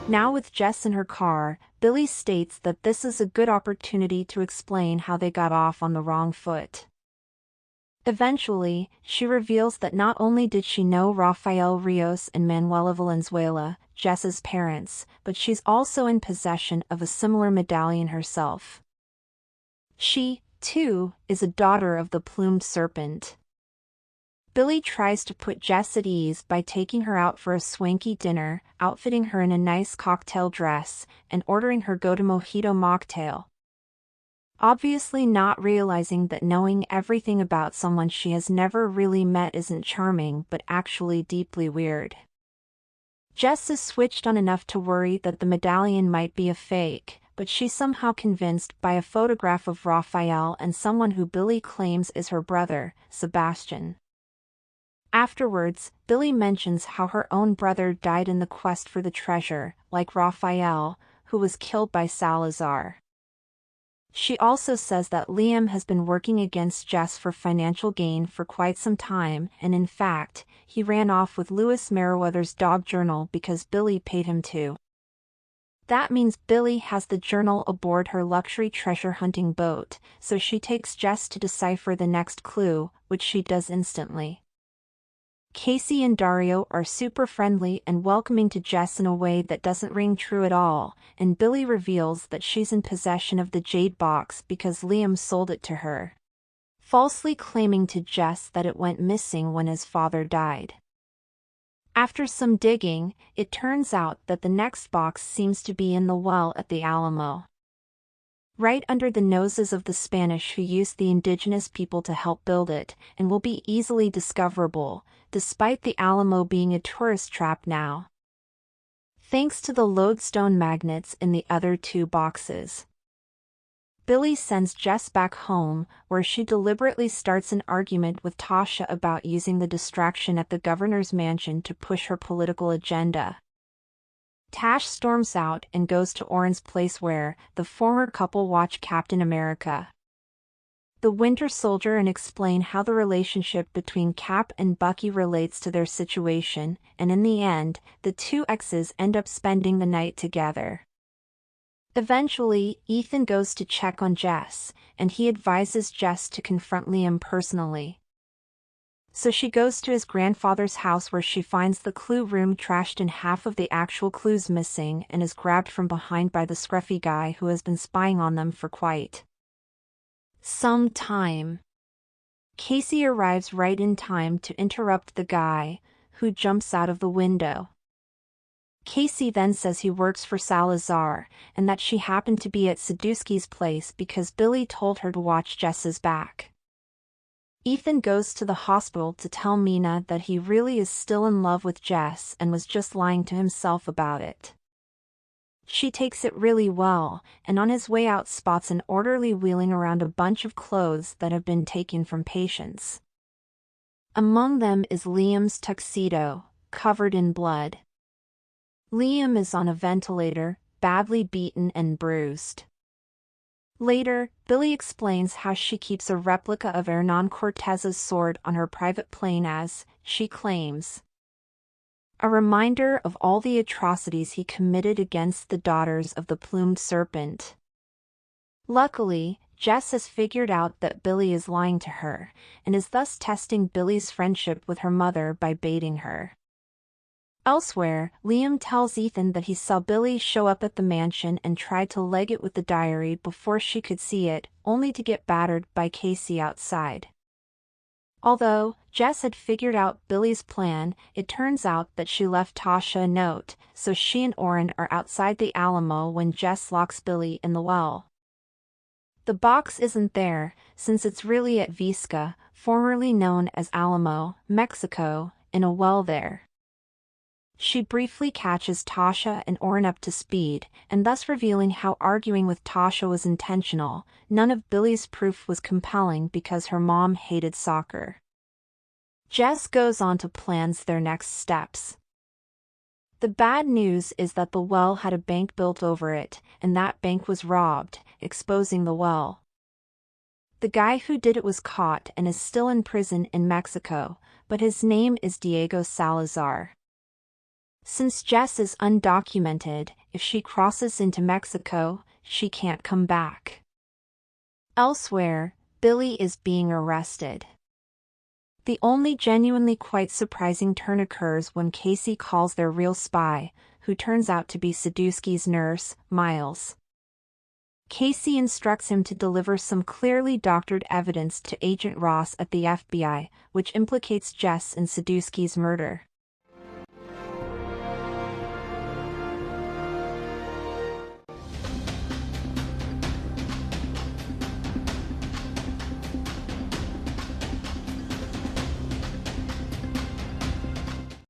Now with Jess in her car, Billy states that this is a good opportunity to explain how they got off on the wrong foot. Eventually, she reveals that not only did she know Rafael Rios and Manuela Valenzuela, Jess's parents, but she's also in possession of a similar medallion herself. She, too, is a daughter of the plumed serpent. Billy tries to put Jess at ease by taking her out for a swanky dinner, outfitting her in a nice cocktail dress, and ordering her go to Mojito mocktail. Obviously not realizing that knowing everything about someone she has never really met isn't charming but actually deeply weird. Jess is switched on enough to worry that the medallion might be a fake, but she's somehow convinced by a photograph of Rafael and someone who Billy claims is her brother, Sebastian. Afterwards, Billy mentions how her own brother died in the quest for the treasure, like Rafael, who was killed by Salazar. She also says that Liam has been working against Jess for financial gain for quite some time, and in fact, he ran off with Louis Meriwether's dog journal because Billy paid him to. That means Billy has the journal aboard her luxury treasure hunting boat, so she takes Jess to decipher the next clue, which she does instantly. Casey and Dario are super friendly and welcoming to Jess in a way that doesn't ring true at all, and Billy reveals that she's in possession of the jade box because Liam sold it to her, falsely claiming to Jess that it went missing when his father died. After some digging, it turns out that the next box seems to be in the well at the Alamo, right under the noses of the Spanish who used the indigenous people to help build it, and will be easily discoverable, despite the Alamo being a tourist trap now, thanks to the lodestone magnets in the other two boxes. Billy sends Jess back home, where she deliberately starts an argument with Tasha about using the distraction at the governor's mansion to push her political agenda. Tash storms out and goes to Oren's place where the former couple watch Captain America, the Winter Soldier, and explain how the relationship between Cap and Bucky relates to their situation, and in the end, the two exes end up spending the night together. Eventually, Ethan goes to check on Jess, and he advises Jess to confront Liam personally. So she goes to his grandfather's house where she finds the clue room trashed and half of the actual clues missing, and is grabbed from behind by the scruffy guy who has been spying on them for quite some time. Casey arrives right in time to interrupt the guy, who jumps out of the window. Casey then says he works for Salazar, and that she happened to be at Sadusky's place because Billy told her to watch Jess's back. Ethan goes to the hospital to tell Mina that he really is still in love with Jess and was just lying to himself about it. She takes it really well, and on his way out spots an orderly wheeling around a bunch of clothes that have been taken from patients. Among them is Liam's tuxedo, covered in blood. Liam is on a ventilator, badly beaten and bruised. Later, Billy explains how she keeps a replica of Hernan Cortez's sword on her private plane as, she claims, a reminder of all the atrocities he committed against the daughters of the plumed serpent. Luckily, Jess has figured out that Billy is lying to her, and is thus testing Billy's friendship with her mother by baiting her. Elsewhere, Liam tells Ethan that he saw Billy show up at the mansion and tried to leg it with the diary before she could see it, only to get battered by Casey outside. Although Jess had figured out Billy's plan, it turns out that she left Tasha a note, so she and Oren are outside the Alamo when Jess locks Billy in the well. The box isn't there, since it's really at Visca, formerly known as Alamo, Mexico, in a well there. She briefly catches Tasha and Oren up to speed, and thus revealing how arguing with Tasha was intentional. None of Billy's proof was compelling because her mom hated soccer. Jess goes on to plans their next steps. The bad news is that the well had a bank built over it, and that bank was robbed, exposing the well. The guy who did it was caught and is still in prison in Mexico, but his name is Diego Salazar. Since Jess is undocumented, if she crosses into Mexico, she can't come back. Elsewhere, Billy is being arrested. The only genuinely quite surprising turn occurs when Casey calls their real spy, who turns out to be Sadusky's nurse, Miles. Casey instructs him to deliver some clearly doctored evidence to Agent Ross at the FBI, which implicates Jess in Sadusky's murder.